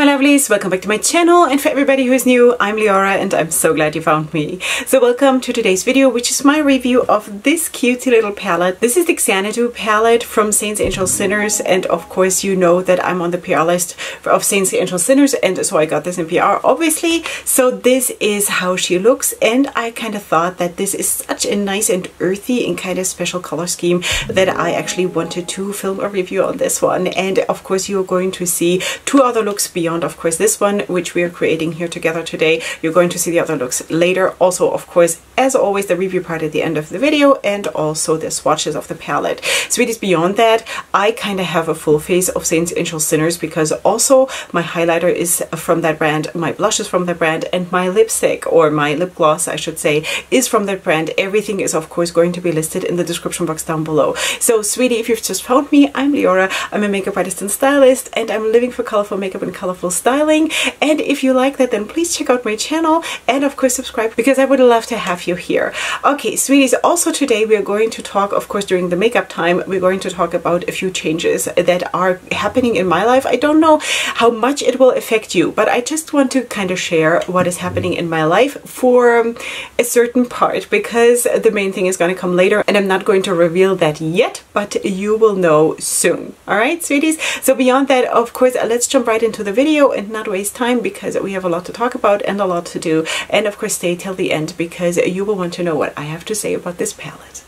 my lovelies, welcome back to my channel, and for everybody who is new, I'm Leorah and I'm so glad you found me. So welcome to today's video, which is my review of this cutesy little palette. This is the Xanadu palette from Saints, Angels, Sinners, and of course you know that I'm on the PR list of Saints, Angels, Sinners, and so I got this in PR obviously. So this is how she looks, and I kind of thought that this is such a nice and earthy and kind of special color scheme that I actually wanted to film a review on this one. And of course you're going to see two other looks beyond, of course, this one which we are creating here together today. You're going to see the other looks later. Also, of course, as always, the review part at the end of the video, and also the swatches of the palette. Sweeties, beyond that, I kind of have a full face of Saints, Angels, Sinners, because also my highlighter is from that brand, my blush is from that brand, and my lipstick, or my lip gloss I should say, is from that brand. Everything is of course going to be listed in the description box down below. So sweetie, if you've just found me, I'm Leorah. I'm a makeup artist and stylist, and I'm living for colorful makeup and colorful styling. And if you like that, then please check out my channel and of course subscribe, because I would love to have you here. Okay, sweeties, also today we are going to talk, of course, during the makeup time, we're going to talk about a few changes that are happening in my life. I don't know how much it will affect you, but I just want to kind of share what is happening in my life for a certain part, because the main thing is going to come later and I'm not going to reveal that yet, but you will know soon. All right, sweeties? So beyond that, of course, let's jump right into the video and not waste time, because we have a lot to talk about and a lot to do. And of course stay till the end, because you will want to know what I have to say about this palette.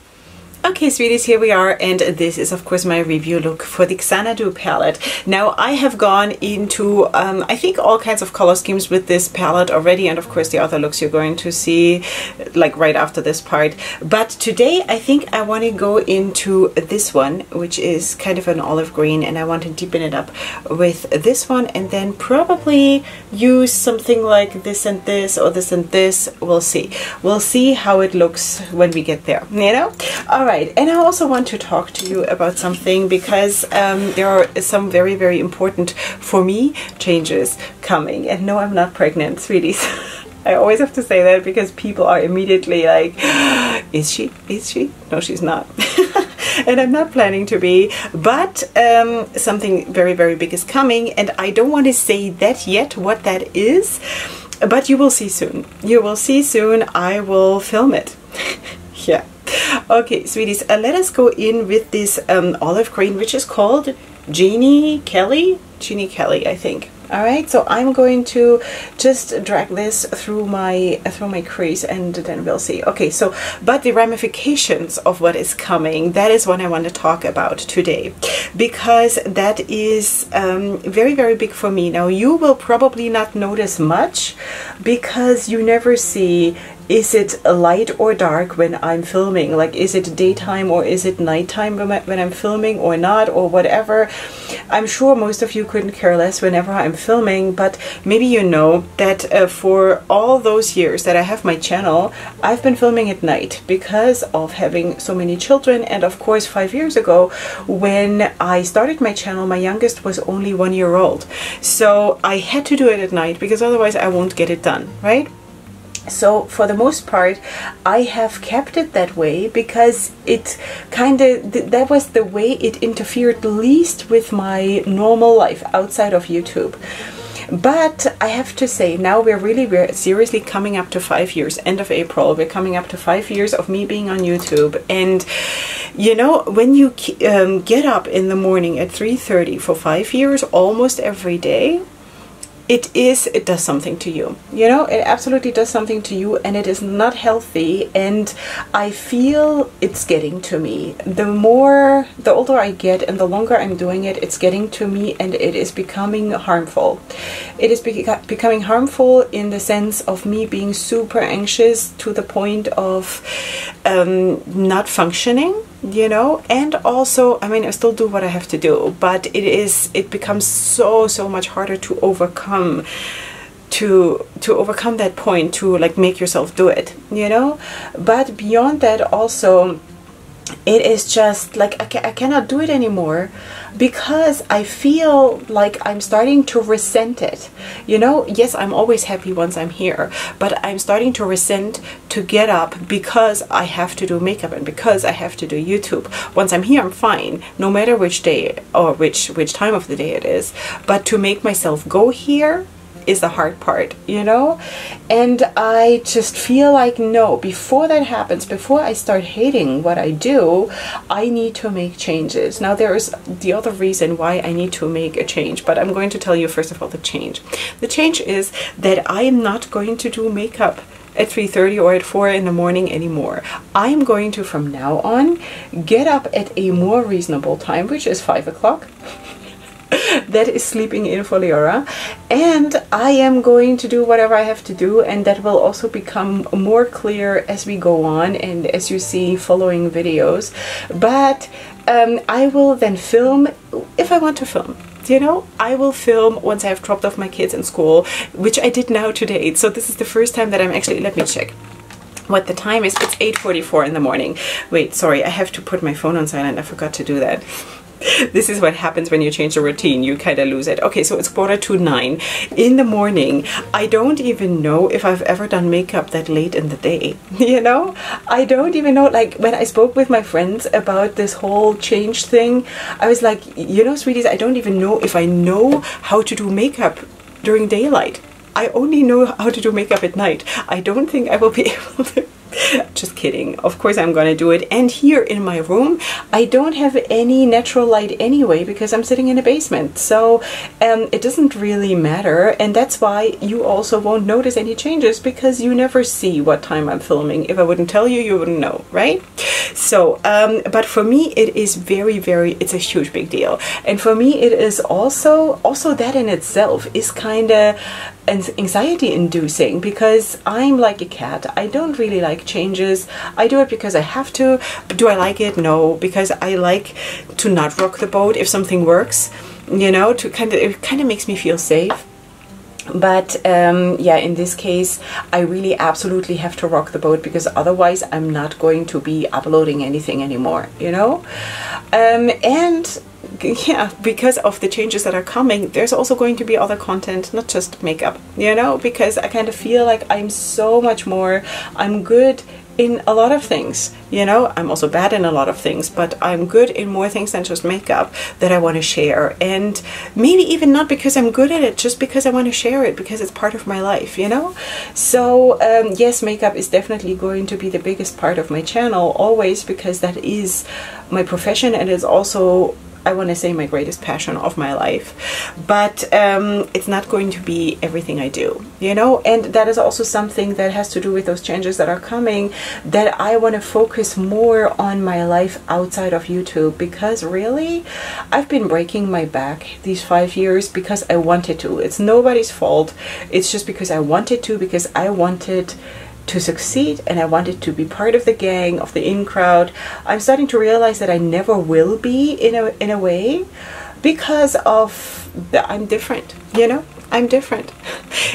Okay, sweeties, here we are, and this is of course my review look for the Xanadu palette. Now I have gone into I think all kinds of color schemes with this palette already, and of course the other looks you're going to see like right after this part. But today I think I want to go into this one, which is kind of an olive green, and I want to deepen it up with this one, and then probably use something like this and this, or this and this. We'll see. We'll see how it looks when we get there, you know? All right. And I also want to talk to you about something, because there are some very, very important for me changes coming. And no, I'm not pregnant, sweeties. I always have to say that, because people are immediately like, is she? Is she? No, she's not. And I'm not planning to be, but something very, very big is coming, and I don't want to say that yet, what that is, but you will see soon. You will see soon. I will film it. Yeah. Okay, sweeties, let us go in with this olive green, which is called Jeannie Kelly, I think. All right, so I'm going to just drag this through my crease, and then we'll see. Okay, so but the ramifications of what is coming, that is what I want to talk about today, because that is very, very big for me. Now you will probably not notice much, because you never see, is it light or dark when I'm filming? Like, is it daytime or is it nighttime when I'm filming, or not, or whatever? I'm sure most of you couldn't care less whenever I'm filming, but maybe you know that for all those years that I have my channel, I've been filming at night because of having so many children. And of course 5 years ago when I started my channel, my youngest was only 1 year old. So I had to do it at night, because otherwise I won't get it done, right? So for the most part I have kept it that way, because it kind of, that was the way it interfered least with my normal life outside of YouTube. But I have to say, now we're seriously coming up to 5 years. End of April, we're coming up to 5 years of me being on YouTube. And you know, when you get up in the morning at 3:30 for 5 years, almost every day, it does something to you, you know, it absolutely does something to you, and it is not healthy. And I feel it's getting to me. The older I get and the longer I'm doing it, it's getting to me, and it is becoming harmful. It is becoming harmful in the sense of me being super anxious to the point of not functioning, you know. And also, I mean, I still do what I have to do, but it becomes so much harder to overcome that point, to like make yourself do it, you know. But beyond that, also it is just like I cannot do it anymore, because I feel like I'm starting to resent it. You know, yes, I'm always happy once I'm here, but I'm starting to resent to get up because I have to do makeup and because I have to do YouTube. Once I'm here, I'm fine, no matter which day or which time of the day it is. But to make myself go here is the hard part, you know? And I just feel like, no, before that happens, before I start hating what I do, I need to make changes. Now, there is the other reason why I need to make a change, but I'm going to tell you first of all the change. The change is that I am not going to do makeup at 3:30 or at 4 in the morning anymore. I'm going to, from now on, get up at a more reasonable time, which is 5 o'clock. That is sleeping in for Leorah, and I am going to do whatever I have to do, and that will also become more clear as we go on and as you see following videos. But I will then film if I want to film. You know, I will film once I have dropped off my kids in school, which I did now today. So this is the first time that I'm actually, let me check what the time is. It's 8:44 in the morning. Wait, sorry, I have to put my phone on silent. I forgot to do that. This is what happens when you change the routine. You kind of lose it. Okay, so it's 8:45 in the morning. I don't even know if I've ever done makeup that late in the day. You know, I don't even know. Like, when I spoke with my friends about this whole change thing, I was like, you know, sweeties, I don't even know if I know how to do makeup during daylight. I only know how to do makeup at night. I don't think I will be able to. Just kidding. Of course I'm going to do it. And here in my room, I don't have any natural light anyway because I'm sitting in a basement. So it doesn't really matter. And that's why you also won't notice any changes, because you never see what time I'm filming. If I wouldn't tell you, you wouldn't know, right? So, but for me, it is it's a huge big deal. And for me, it is also that in itself is kind of anxiety inducing, because I'm like a cat. I don't really like changes. I do it because I have to. Do I like it? No, because I like to not rock the boat if something works, you know, it kind of makes me feel safe. But yeah, in this case, I really absolutely have to rock the boat, because otherwise I'm not going to be uploading anything anymore, you know? And yeah, because of the changes that are coming, there's also going to be other content, not just makeup, you know, because I kind of feel like I'm so much more. I'm good in a lot of things, you know. I'm also bad in a lot of things, but I'm good in more things than just makeup that I want to share. And maybe even not because I'm good at it, just because I want to share it, because it's part of my life, you know. So yes, makeup is definitely going to be the biggest part of my channel always, because that is my profession, and it's also, I want to say, my greatest passion of my life. But it's not going to be everything I do, you know. And that is also something that has to do with those changes that are coming, that I want to focus more on my life outside of YouTube, because really I've been breaking my back these 5 years because I wanted to. It's nobody's fault. It's just because I wanted to, because I wanted to succeed, and I wanted to be part of the gang, of the in crowd. I'm starting to realize that I never will be in a way, because of I'm different, you know. I'm different.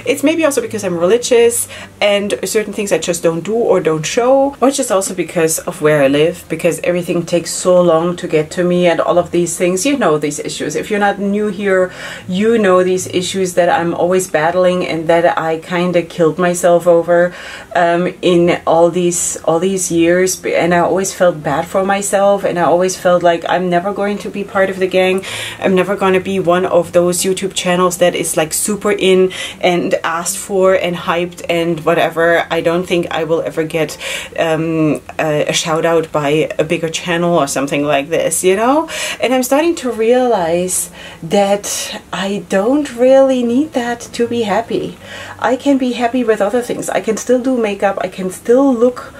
It's maybe also because I'm religious, and certain things I just don't do or don't show, or just also because of where I live, because everything takes so long to get to me, and all of these things, you know, these issues. If you're not new here, you know these issues that I'm always battling, and that I kind of killed myself over in all these years. And I always felt bad for myself, and I always felt like I'm never going to be part of the gang. I'm never going to be one of those YouTube channels that is like super in and asked for and hyped and whatever. I don't think I will ever get a shout out by a bigger channel or something like this, you know. And I'm starting to realize that I don't really need that to be happy. I can be happy with other things. I can still do makeup. I can still look,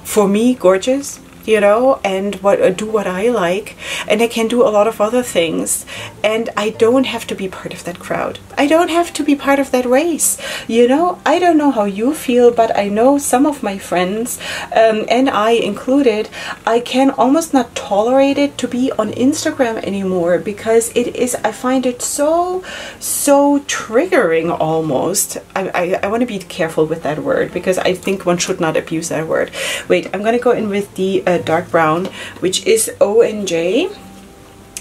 for me, gorgeous, you know, and do what I like, and I can do a lot of other things, and I don't have to be part of that crowd. I don't have to be part of that race, you know. I don't know how you feel, but I know some of my friends, and I included, I can almost not tolerate it to be on Instagram anymore, because it is, I find it so triggering almost. I want to be careful with that word, because I think one should not abuse that word. Wait, I'm gonna go in with the dark brown, which is ONJ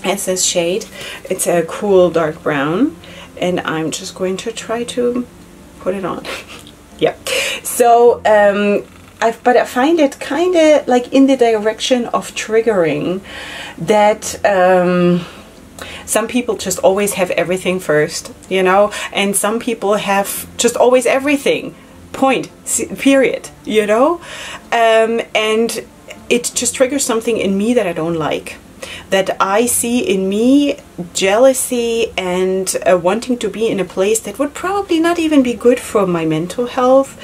as this shade. It's a cool dark brown, and I'm just going to try to put it on. Yeah, so but I find it kind of like in the direction of triggering that some people just always have everything first, you know, and some people have just always everything, point, period, you know, and it just triggers something in me that I don't like. That I see in me jealousy and wanting to be in a place that would probably not even be good for my mental health.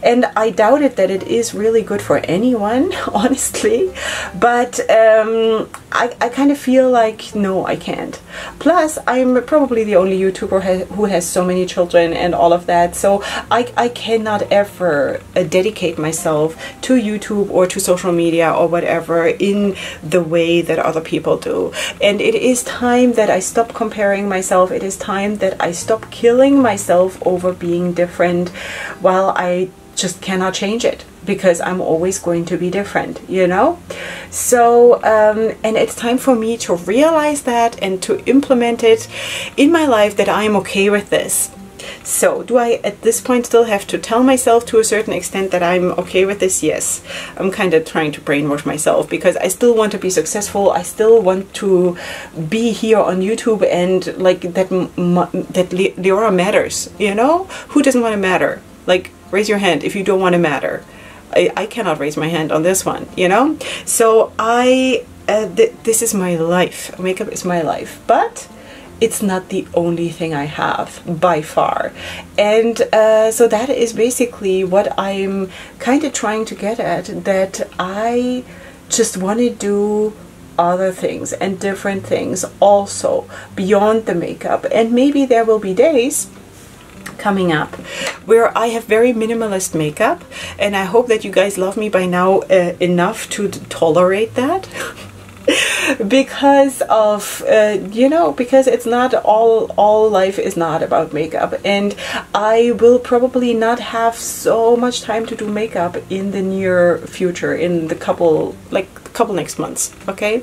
And I doubted that it is really good for anyone, honestly. But I kind of feel like, no, I can't. Plus, I'm probably the only YouTuber who has so many children and all of that. So I cannot ever dedicate myself to YouTube or to social media or whatever in the way that other people do. And it is time that I stop comparing myself. It is time that I stop killing myself over being different, while I just cannot change it, because I'm always going to be different, you know. So and it's time for me to realize that and to implement it in my life, that I am okay with this. So do I at this point still have to tell myself to a certain extent that I'm okay with this? Yes. I'm kind of trying to brainwash myself, because I still want to be successful. I still want to be here on YouTube, and like that Leorah matters, you know? Who doesn't want to matter? Like, raise your hand if you don't want to matter. I cannot raise my hand on this one, you know? So this is my life. Makeup is my life. But it's not the only thing I have, by far. And so that is basically what I'm kind of trying to get at, that I just want to do other things and different things also beyond the makeup. And maybe there will be days coming up where I have very minimalist makeup, and I hope that you guys love me by now enough to tolerate that. Because of you know, because it's not all life is not about makeup, and I will probably not have so much time to do makeup in the near future, in the couple next months, okay?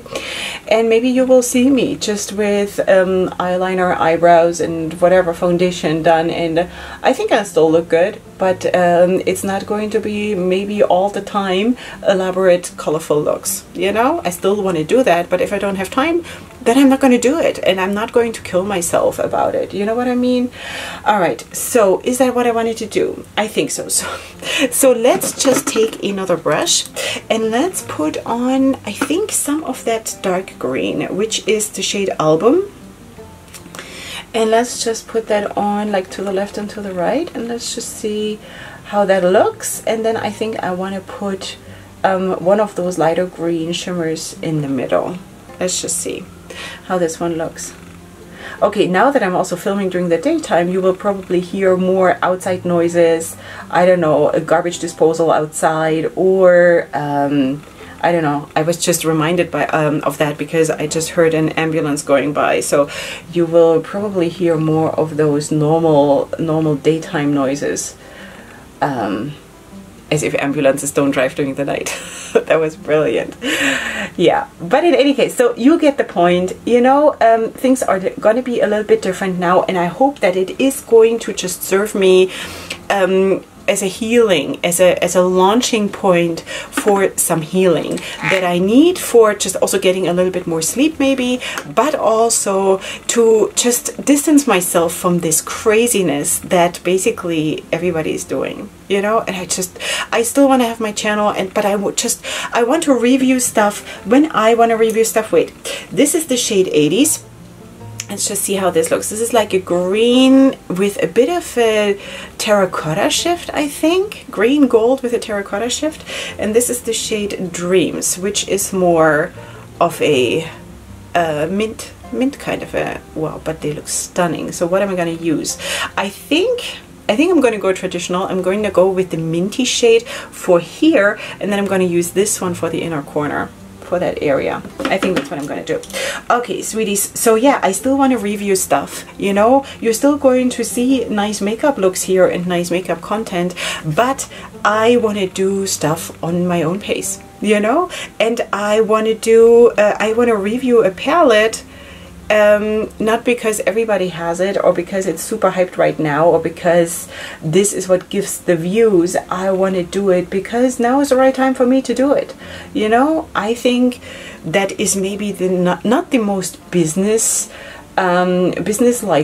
And maybe you will see me just with eyeliner, eyebrows, and whatever foundation done, and I think I still look good, but it's not going to be maybe all the time elaborate, colorful looks, you know? I still want to do that, but if I don't have time, then I'm not going to do it, and I'm not going to kill myself about it, you know what I mean? All right, so is that what I wanted to do? I think so. So let's just take another brush, and let's put on, I think, some of that dark green, which is the shade Album. And let's just put that on, like, to the left and to the right, and let's just see how that looks. And then I think I want to put one of those lighter green shimmers in the middle. Let's just see how this one looks. Okay, now that I'm also filming during the daytime, you will probably hear more outside noises. I don't know, a garbage disposal outside, or I don't know. I was just reminded of that because I just heard an ambulance going by. So you will probably hear more of those normal daytime noises. As if ambulances don't drive during the night. That was brilliant. Yeah, but in any case, so you get the point. You know, things are going to be a little bit different now, and I hope that it is going to just serve me as a healing, as a launching point for some healing that I need, for just also getting a little bit more sleep maybe, but also to just distance myself from this craziness that basically everybody is doing, you know. And I still want to have my channel, but I want to review stuff when I want to review stuff. Wait, this is the shade 80s. Let's just see how this looks. This is like a green with a bit of a terracotta shift, I think. Green gold with a terracotta shift. And this is the shade Dreams, which is more of a mint kind of a, well, but they look stunning. So what am I going to use? I think I'm going to go traditional. I'm going to go with the minty shade for here, and then I'm going to use this one for the inner corner, for that area. I think that's what I'm going to do. Okay, sweeties, so yeah, I still want to review stuff, you know. You're still going to see nice makeup looks here and nice makeup content, but I want to do stuff on my own pace. you know, and I want to review a palette, not because everybody has it or because it's super hyped right now or because this is what gives the views. I want to do it because now is the right time for me to do it. You know, I think that is maybe the not the most business-like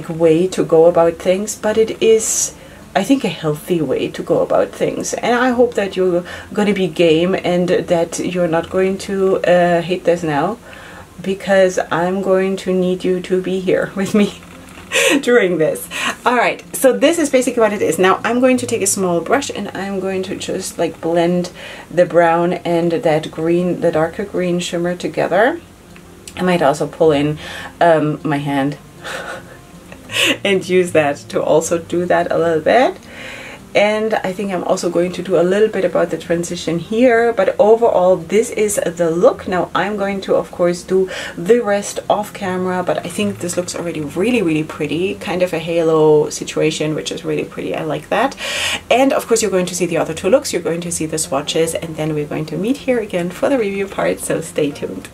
way to go about things, but it is, I think, a healthy way to go about things. And I hope that you're going to be game and that you're not going to hate this now, because I'm going to need you to be here with me during this. Alright, so this is basically what it is. Now I'm going to take a small brush and I'm going to just like blend the brown and that green, the darker green shimmer together. I might also pull in my hand and use that to also do that a little bit. And I think I'm also going to do a little bit about the transition here, but overall this is the look. Now I'm going to of course do the rest off camera, but I think this looks already really pretty, kind of a halo situation, which is really pretty. I like that. And of course you're going to see the other two looks, you're going to see the swatches, and then we're going to meet here again for the review part, so stay tuned.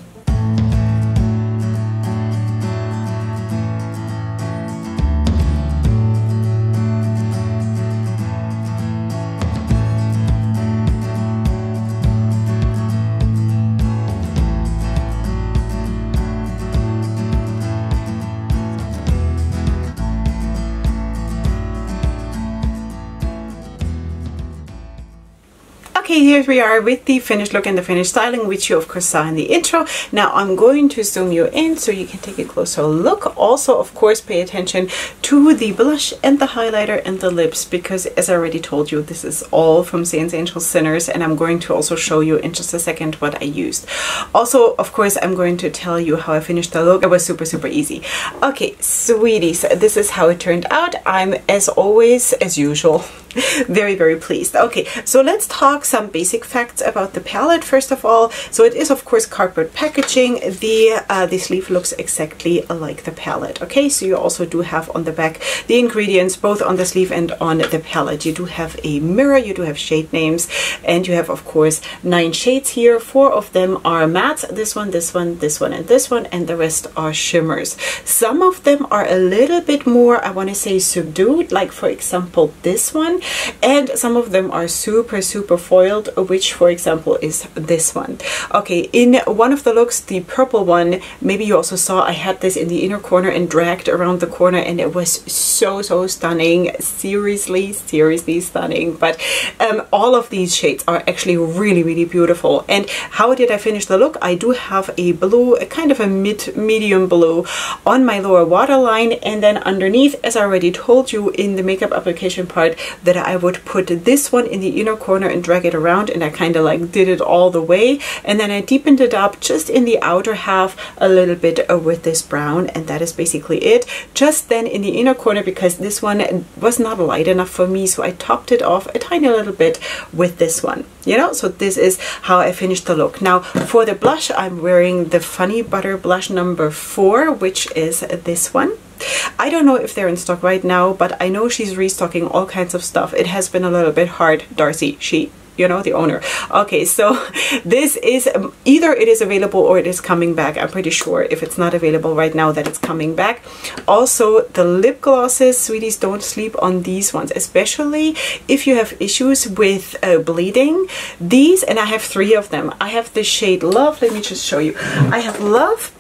Okay, here we are with the finished look and the finished styling, which you of course saw in the intro. Now I'm going to zoom you in so you can take a closer look. Also, of course, pay attention to the blush and the highlighter and the lips, because as I already told you, this is all from Saints, Angels, Sinners, and I'm going to also show you in just a second what I used. Also, of course, I'm going to tell you how I finished the look. It was super easy. Okay, sweeties, this is how it turned out. I'm, as always, as usual, very pleased. Okay, so let's talk some basic facts about the palette. First of all, so it is of course cardboard packaging. The sleeve looks exactly like the palette. Okay, so you also do have on the back the ingredients both on the sleeve and on the palette. You do have a mirror, you do have shade names, and you have of course 9 shades here. 4 of them are mattes, this one, this one, this one, and this one, and the rest are shimmers. Some of them are a little bit more, I want to say, subdued, like for example this one, and some of them are super foiled, which for example is this one. Okay, in one of the looks, the purple one, maybe you also saw I had this in the inner corner and dragged around the corner, and it was so stunning. Seriously stunning. But all of these shades are actually really beautiful. And how did I finish the look? I do have a blue, a kind of a medium blue on my lower waterline, and then underneath, as I already told you in the makeup application part, that I would put this one in the inner corner and drag it around, and I kind of like did it all the way, and then I deepened it up just in the outer half a little bit with this brown, and that is basically it. Just then in the inner corner, because this one was not light enough for me, so I topped it off a tiny little bit with this one, you know. So this is how I finished the look. Now for the blush, I'm wearing the Funny Butter blush number 4, which is this one. I don't know if they're in stock right now, but I know she's restocking all kinds of stuff. It has been a little bit hard. Darcy, you know, the owner. Okay, so this is either it is available or it is coming back. I'm pretty sure if it's not available right now that it's coming back. Also, the lip glosses, sweeties, don't sleep on these ones, especially if you have issues with bleeding. These, and I have 3 of them. I have the shade Love. Let me just show you. I have Love,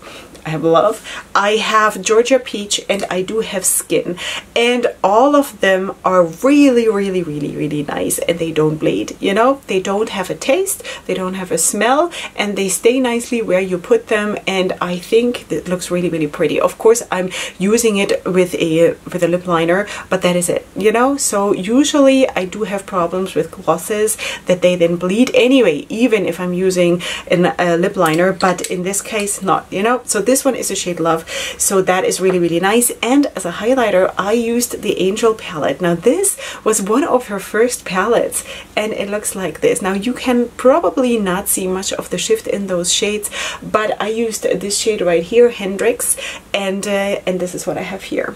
I have Georgia Peach, and I do have Skin, and all of them are really nice, and they don't bleed, you know. They don't have a taste, they don't have a smell, and they stay nicely where you put them, and I think it looks really pretty. Of course, I'm using it with a lip liner, but that is it, you know. So usually I do have problems with glosses that they then bleed anyway, even if I'm using a lip liner, but in this case not, you know. So this one is a shade Love, so that is really nice. And as a highlighter, I used the Angel palette. Now this was one of her first palettes, and it looks like this. Now you can probably not see much of the shift in those shades, but I used this shade right here, Hendrix, and this is what I have here.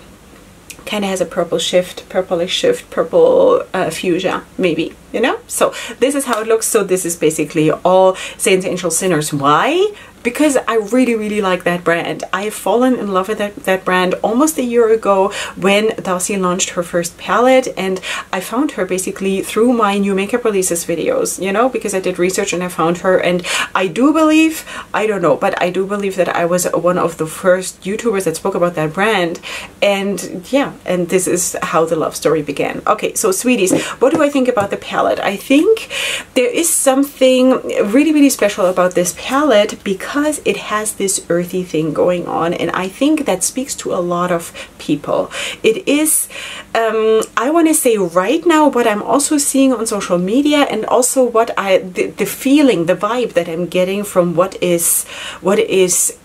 kind of has a purple shift, purplish shift, purple fuchsia, maybe, you know? So this is how it looks. So this is basically all Saints, Angels, Sinners. Why? Because I really like that brand. I have fallen in love with that brand almost a year ago when Darcy launched her first palette, and I found her basically through my new makeup releases videos, you know, because I did research and I found her, and I do believe, I don't know, but I do believe that I was one of the first YouTubers that spoke about that brand, and yeah, and this is how the love story began. Okay, so sweeties, what do I think about the palette? I think there is something really special about this palette because it has this earthy thing going on, and I think that speaks to a lot of people. It is, I want to say right now, what I'm also seeing on social media, and also what the feeling, the vibe that I'm getting from what is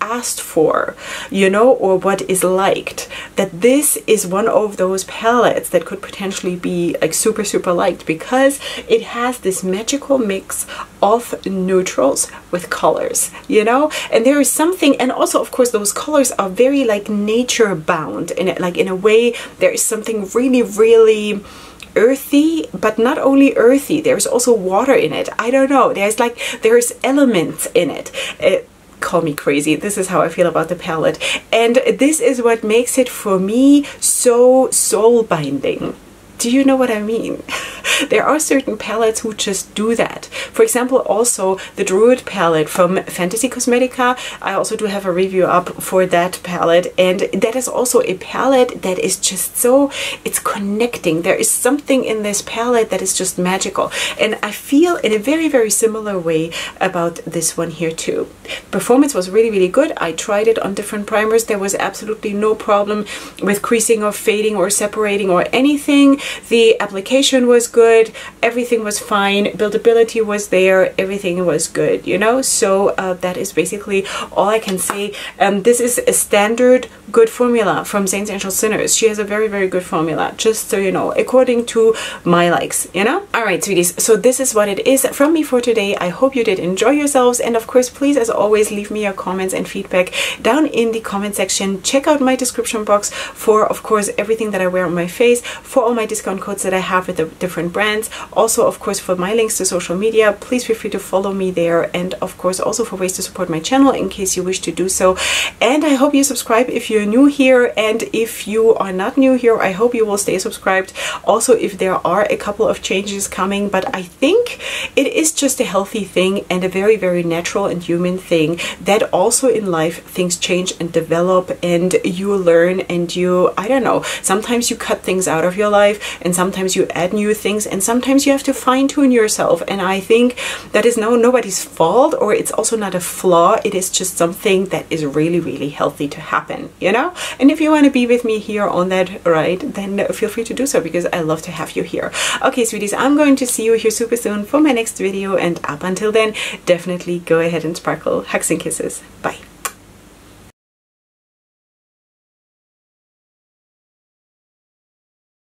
asked for, you know, or what is liked, that this is one of those palettes that could potentially be like super liked because it has this magical mix of neutrals with colors, you know, and there is something, and also of course those colors are very like nature bound in it, like in a way there is something really earthy, but not only earthy, there's also water in it. I don't know, there's elements in it. Call me crazy, this is how I feel about the palette, and this is what makes it for me so soul binding. Do you know what I mean? There are certain palettes who just do that. For example, also the Druid palette from Fantasy Cosmetica. I also do have a review up for that palette, and that is also a palette that is just so, it's connecting. There is something in this palette that is just magical, and I feel in a very similar way about this one here too. Performance was really good. I tried it on different primers. There was absolutely no problem with creasing or fading or separating or anything. The application was good, everything was fine, buildability was there, everything was good, you know. So that is basically all I can say. This is a standard good formula from Saints, Angels, Sinners. She has a very good formula, just so you know, according to my likes, you know. Alright sweeties, so this is what it is from me for today. I hope you did enjoy yourselves, and of course please, as always, leave me your comments and feedback down in the comment section. Check out my description box for, of course, everything that I wear on my face, for all my discount codes that I have with the different brands, also of course for my links to social media. Please feel free to follow me there, and of course also for ways to support my channel in case you wish to do so. And I hope you subscribe if you're new here, and if you are not new here, I hope you will stay subscribed. Also, if there are a couple of changes coming, but I think it is just a healthy thing and a very natural and human thing that also in life things change and develop, and you learn, and you, I don't know, sometimes you cut things out of your life, and sometimes you add new things, and sometimes you have to fine-tune yourself. And I think that is nobody's fault, or it's also not a flaw. It is just something that is really healthy to happen, you know. And if you want to be with me here on that ride, then feel free to do so, because I love to have you here. Okay sweeties, I'm going to see you here super soon for my next video, and up until then, definitely go ahead and sparkle. Hugs and kisses. Bye.